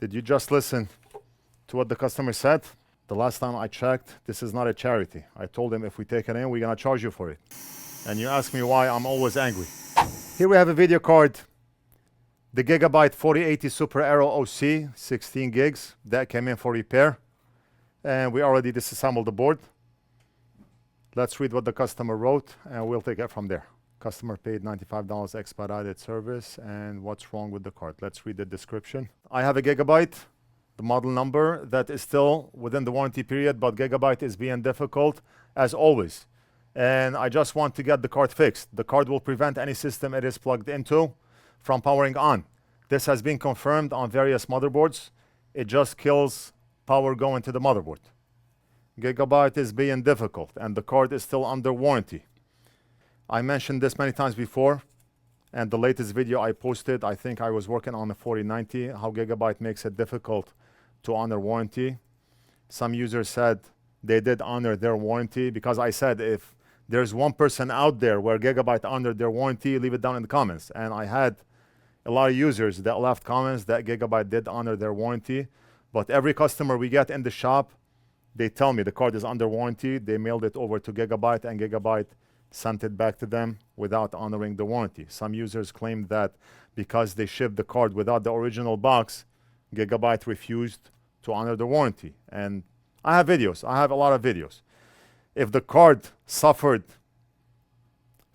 Did you just listen to what the customer said? The last time I checked, this is not a charity. I told him if we take it in, we're gonna charge you for it. And you ask me why I'm always angry. Here we have a video card. The GIGABYTE 4080 Super Aero OC, 16 gigs. That came in for repair. And we already disassembled the board. Let's read what the customer wrote, and we'll take it from there. Customer paid $95 expedited service, and what's wrong with the card? Let's read the description. I have a GIGABYTE, the model number, that is still within the warranty period, but GIGABYTE is being difficult, as always. And I just want to get the card fixed. The card will prevent any system it is plugged into from powering on. This has been confirmed on various motherboards. It just kills power going to the motherboard. GIGABYTE is being difficult, and the card is still under warranty. I mentioned this many times before, and the latest video I posted, I think I was working on the 4090, how GIGABYTE makes it difficult to honor warranty. Some users said they did honor their warranty, because I said if there's one person out there where GIGABYTE honored their warranty, leave it down in the comments. And I had a lot of users that left comments that GIGABYTE did honor their warranty. But every customer we get in the shop, they tell me the card is under warranty. They mailed it over to GIGABYTE, and GIGABYTE sent it back to them without honoring the warranty. Some users claimed that because they shipped the card without the original box, GIGABYTE refused to honor the warranty. And I have videos. I have a lot of videos. If the card suffered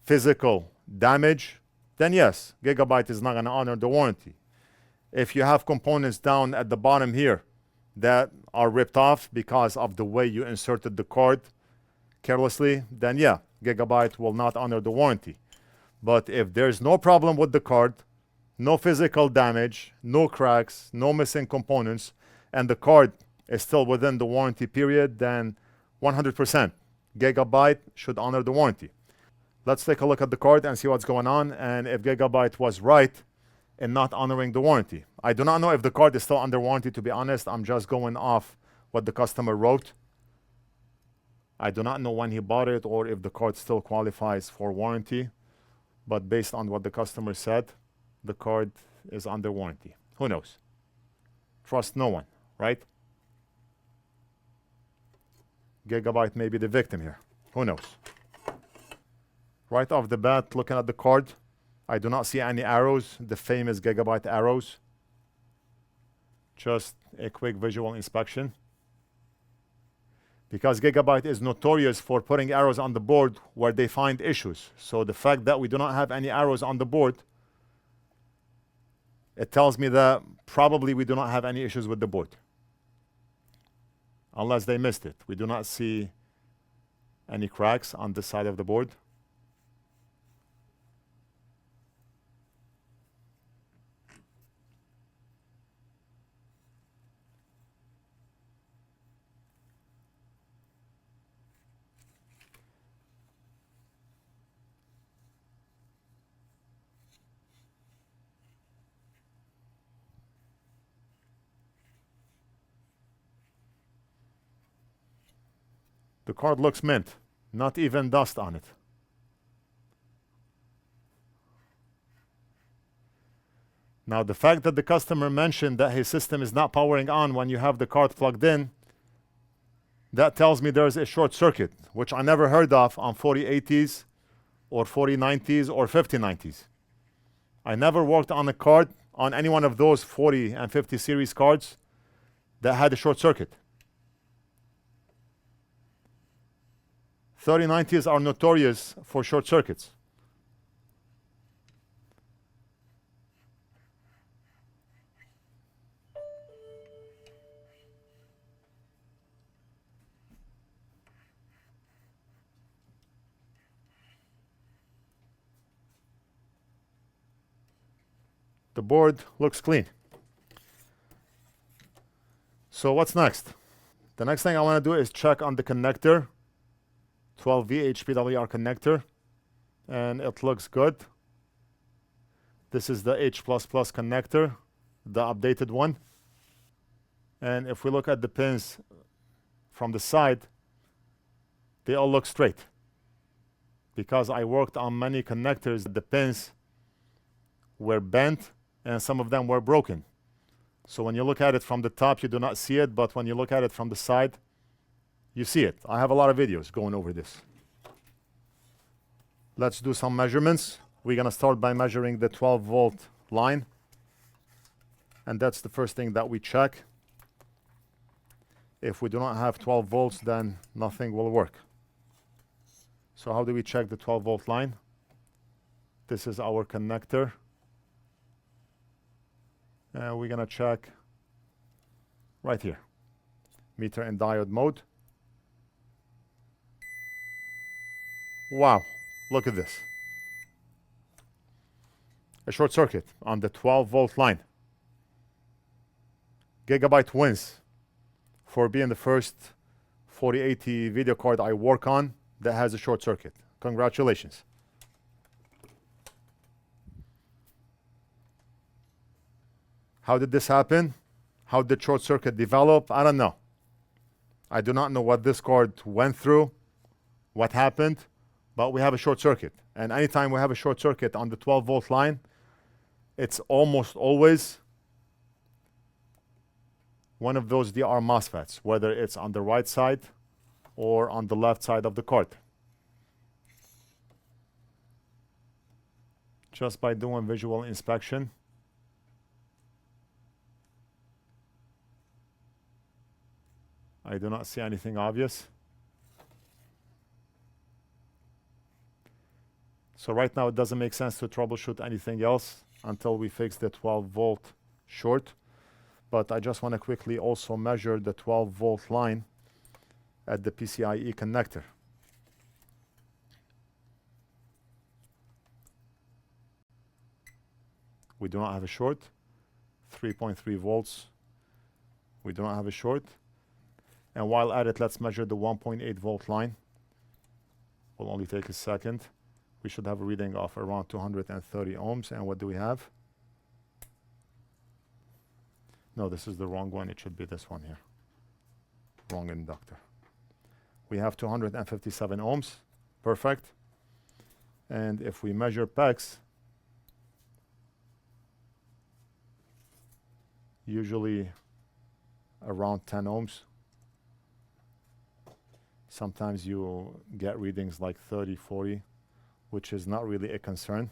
physical damage, then yes, GIGABYTE is not going to honor the warranty. If you have components down at the bottom here that are ripped off because of the way you inserted the card carelessly, then yeah, GIGABYTE will not honor the warranty. But if there's no problem with the card, no physical damage, no cracks, no missing components, and the card is still within the warranty period, then 100% GIGABYTE should honor the warranty. Let's take a look at the card and see what's going on, and if GIGABYTE was right in not honoring the warranty. I do not know if the card is still under warranty, to be honest. I'm just going off what the customer wrote. I do not know when he bought it or if the card still qualifies for warranty, but based on what the customer said, the card is under warranty. Who knows? Trust no one, right? GIGABYTE may be the victim here. Who knows? Right off the bat, looking at the card, I do not see any arrows, the famous GIGABYTE arrows. Just a quick visual inspection. Because GIGABYTE is notorious for putting arrows on the board where they find issues. So the fact that we do not have any arrows on the board, it tells me that probably we do not have any issues with the board. Unless they missed it. We do not see any cracks on this side of the board. The card looks mint, not even dust on it. Now, the fact that the customer mentioned that his system is not powering on when you have the card plugged in, that tells me there's a short circuit, which I never heard of on 4080s or 4090s or 5090s. I never worked on a card on any one of those 40 and 50 series cards that had a short circuit. 3090s are notorious for short circuits. The board looks clean. So what's next? The next thing I want to do is check on the connector. 12V HPWR connector, and it looks good. This is the H++ connector, the updated one. And if we look at the pins from the side, they all look straight. Because I worked on many connectors, the pins were bent and some of them were broken. So when you look at it from the top, you do not see it, but when you look at it from the side, you see it. I have a lot of videos going over this. Let's do some measurements. We're gonna start by measuring the 12-volt line. And that's the first thing that we check. If we do not have 12 volts, then nothing will work. So how do we check the 12-volt line? This is our connector. And we're gonna check right here. Meter in diode mode. Wow, look at this. A short circuit on the 12-volt line. Gigabyte wins for being the first 4080 video card I work on that has a short circuit. Congratulations. How did this happen? How did short circuit develop? I don't know. I do not know what this card went through, what happened, but we have a short circuit. And anytime we have a short circuit on the 12-volt line, it's almost always one of those DR MOSFETs, whether it's on the right side or on the left side of the card. Just by doing visual inspection, I do not see anything obvious. So right now it doesn't make sense to troubleshoot anything else until we fix the 12-volt short. But I just want to quickly also measure the 12-volt line at the PCIe connector. We do not have a short. 3.3 volts. We do not have a short. And while at it, let's measure the 1.8 volt line. Will only take a second. We should have a reading of around 230 ohms. And what do we have? No, this is the wrong one. It should be this one here. Wrong inductor. We have 257 ohms. Perfect. And if we measure PEX, usually around 10 ohms. Sometimes you get readings like 30, 40, which is not really a concern.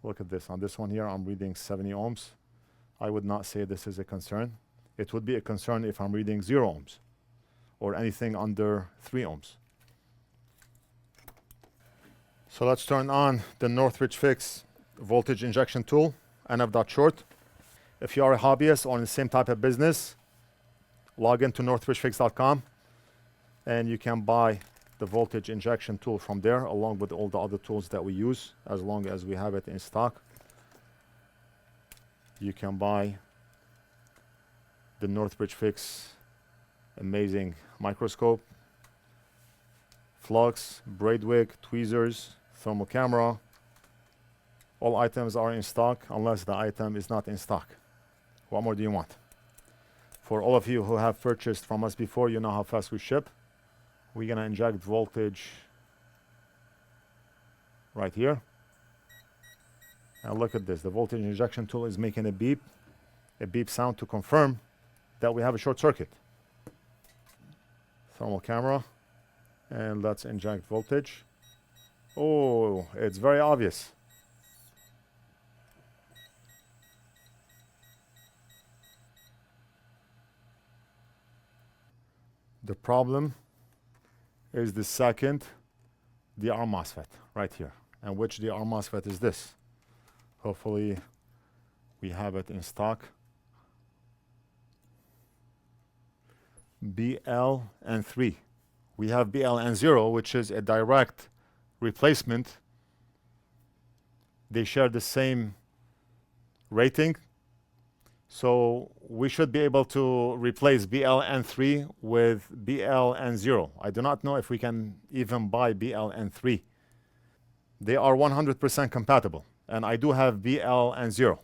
Look at this. On this one here, I'm reading 70 ohms. I would not say this is a concern. It would be a concern if I'm reading 0 ohms or anything under 3 ohms. So let's turn on the NorthridgeFix voltage injection tool, NF.short. If you are a hobbyist or in the same type of business, log into NorthridgeFix.com and you can buy the voltage injection tool from there along with all the other tools that we use as long as we have it in stock. You can buy the NorthridgeFix amazing microscope, Flux, braid wig, tweezers, thermal camera. All items are in stock unless the item is not in stock. What more do you want? For all of you who have purchased from us before, you know how fast we ship. We're gonna inject voltage right here. And look at this, the voltage injection tool is making a beep sound to confirm that we have a short circuit. Thermal camera, and let's inject voltage. Oh, it's very obvious. The problem is the second DR MOSFET right here. And which DR MOSFET is this? Hopefully we have it in stock. BLN3. We have BLN0, which is a direct replacement. They share the same rating. So we should be able to replace BLN3 with BLN0. I do not know if we can even buy BLN3. They are 100% compatible. And I do have BLN0.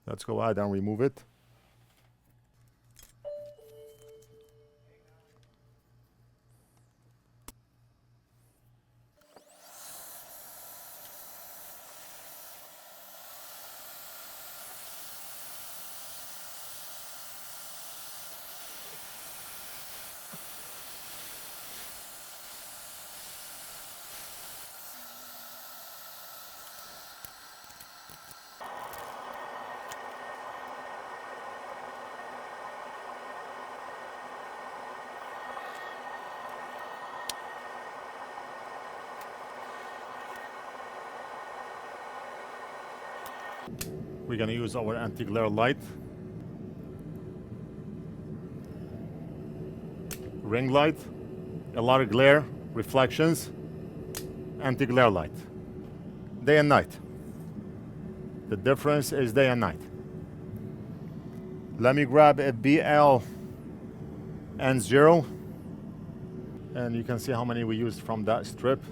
Let's go ahead and remove it. We're gonna use our anti-glare light, ring light, a lot of glare, reflections, anti-glare light. Day and night. The difference is day and night. Let me grab a BL N0, and you can see how many we used from that strip.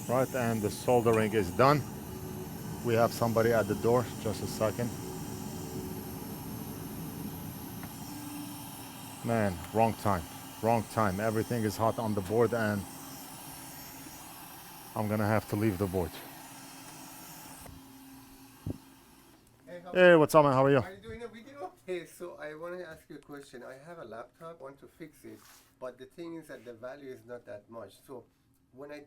Right, and the soldering is done. We have somebody at the door. Just a second. Man, wrong time. Wrong time. Everything is hot on the board and I'm gonna have to leave the board. Hey, what's up, man? How are you? Are you doing a video? Hey, so I want to ask you a question. I have a laptop, want to fix it, but the thing is that the value is not that much. So when I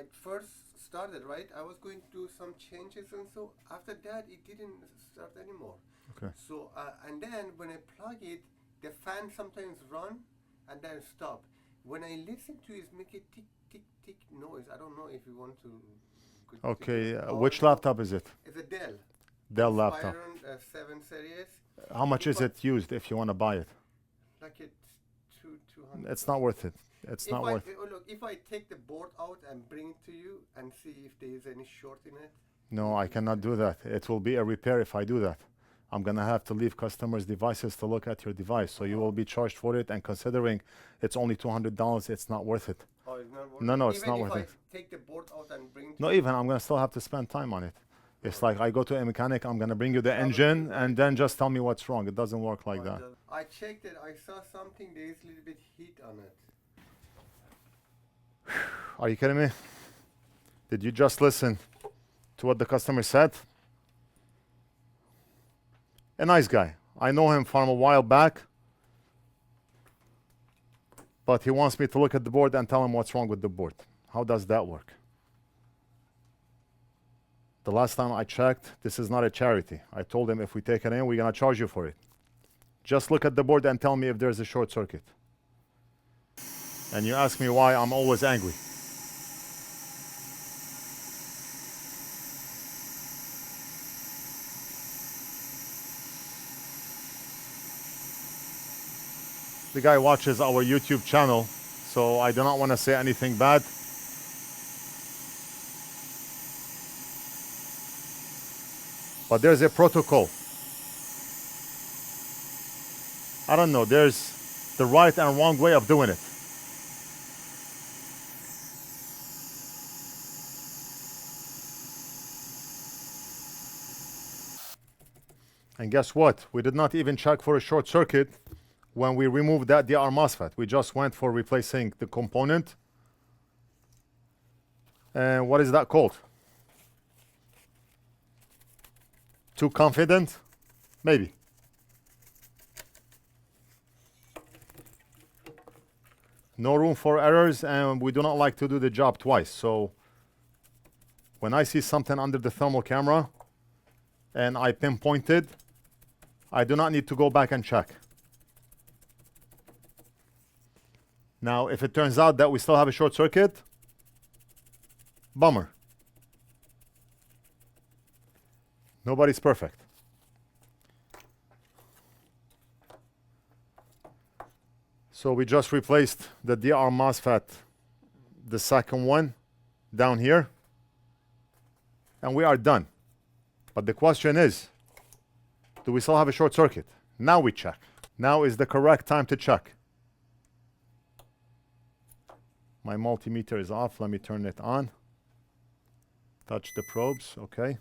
first started, right, I was going to do some changes, and so after that it didn't start anymore. Okay. So and then when I plug it, the fan sometimes run and then stop. When I listen to it, make a tick tick tick noise. I don't know if you want to. Okay, which laptop is it? It's a Dell. Dell laptop. 7 series. How much is it used if you want to buy it? Like it's 200. It's not worth it. It's not worth it. Look, if I take the board out and bring it to you and see if there is any short in it. No, I cannot do that. It will be a repair if I do that. I'm gonna have to leave customers' devices to look at your device, so you will be charged for it. And considering it's only $200, it's not worth it. Oh, it's not worth No, it? no, it's Even not if worth I it. take the board out and bring it to Not you? even. I'm gonna still have to spend time on it. It's like I go to a mechanic. I'm gonna bring you the engine, and then just tell me what's wrong. It doesn't work like that. I checked it. I saw something. There is a little bit heat on it. Are you kidding me? Did you just listen to what the customer said? A nice guy. I know him from a while back, but he wants me to look at the board and tell him what's wrong with the board. How does that work? The last time I checked, this is not a charity. I told him if we take it in, we're gonna charge you for it. Just look at the board and tell me if there's a short circuit. And you ask me why I'm always angry. The guy watches our YouTube channel, so I do not want to say anything bad. But there's a protocol. I don't know, there's the right and wrong way of doing it. And guess what? We did not even check for a short circuit when we removed that DR MOSFET. We just went for replacing the component. And what is that called? Too confident? Maybe. No room for errors, and we do not like to do the job twice. So when I see something under the thermal camera and I pinpoint it, I do not need to go back and check. Now, if it turns out that we still have a short circuit, bummer. Nobody's perfect. So we just replaced the DR MOSFET, the second one, down here, and we are done. But the question is, do we still have a short circuit? Now we check. Now is the correct time to check. My multimeter is off. Let me turn it on. Touch the probes. Okay.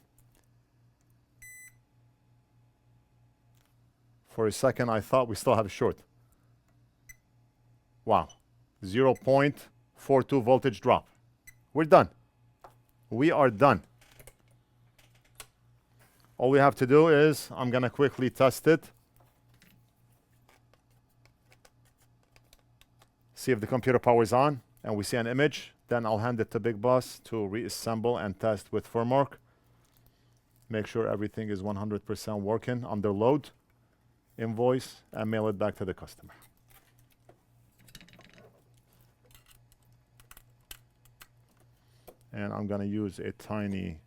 For a second, I thought we still have a short. Wow. 0.42 voltage drop. We're done. We are done. All we have to do is, I'm gonna quickly test it. See if the computer power is on, and we see an image. Then I'll hand it to Big Boss to reassemble and test with firmware. Make sure everything is 100% working under load. Invoice and mail it back to the customer. And I'm gonna use a tiny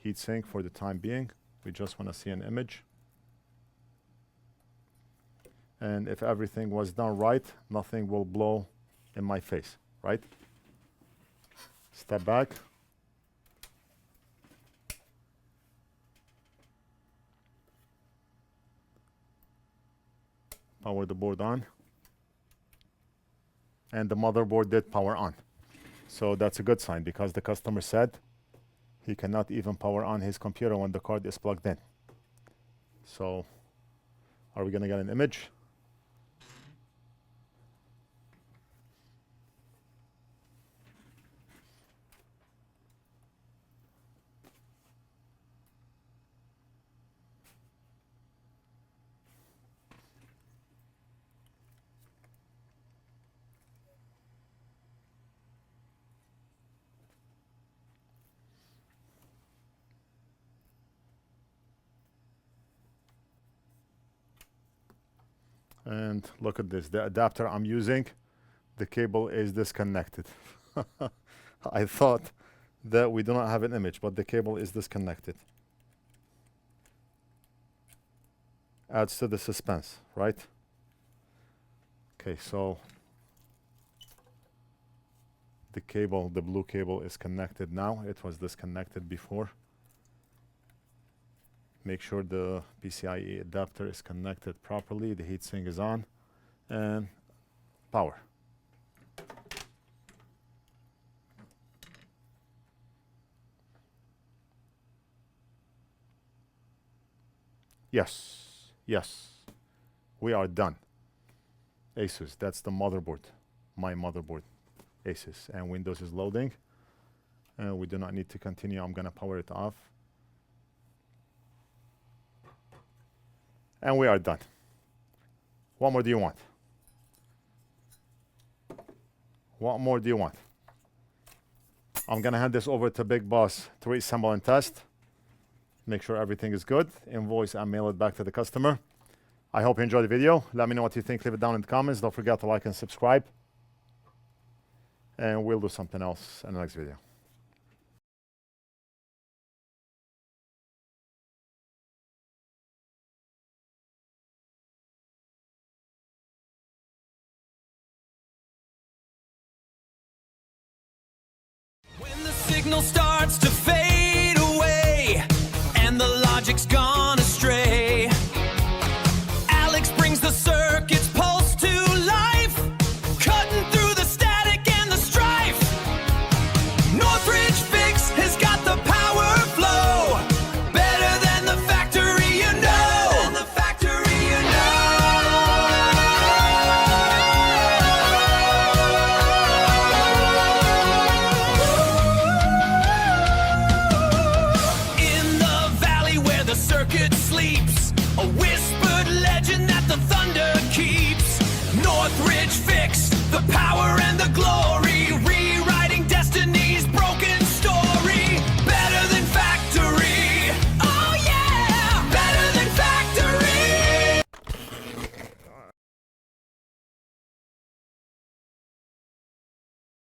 heatsink for the time being. We just wanna see an image. And if everything was done right, nothing will blow in my face, right? Step back. Power the board on. And the motherboard did power on. So that's a good sign, because the customer said he cannot even power on his computer when the card is plugged in. So are we gonna get an image? And look at this, the adapter I'm using, the cable is disconnected. I thought that we do not have an image, but the cable is disconnected. Adds to the suspense, right? Okay, so the cable, the blue cable is connected now. It was disconnected before. Make sure the PCIe adapter is connected properly. The heatsink is on. And power. Yes, yes, we are done. Asus, that's the motherboard, my motherboard, Asus. And Windows is loading. And we do not need to continue. I'm gonna power it off. And we are done. What more do you want? What more do you want? I'm gonna hand this over to Big Boss to reassemble and test. Make sure everything is good. Invoice and mail it back to the customer. I hope you enjoyed the video. Let me know what you think. Leave it down in the comments. Don't forget to like and subscribe. And we'll do something else in the next video. When the signal starts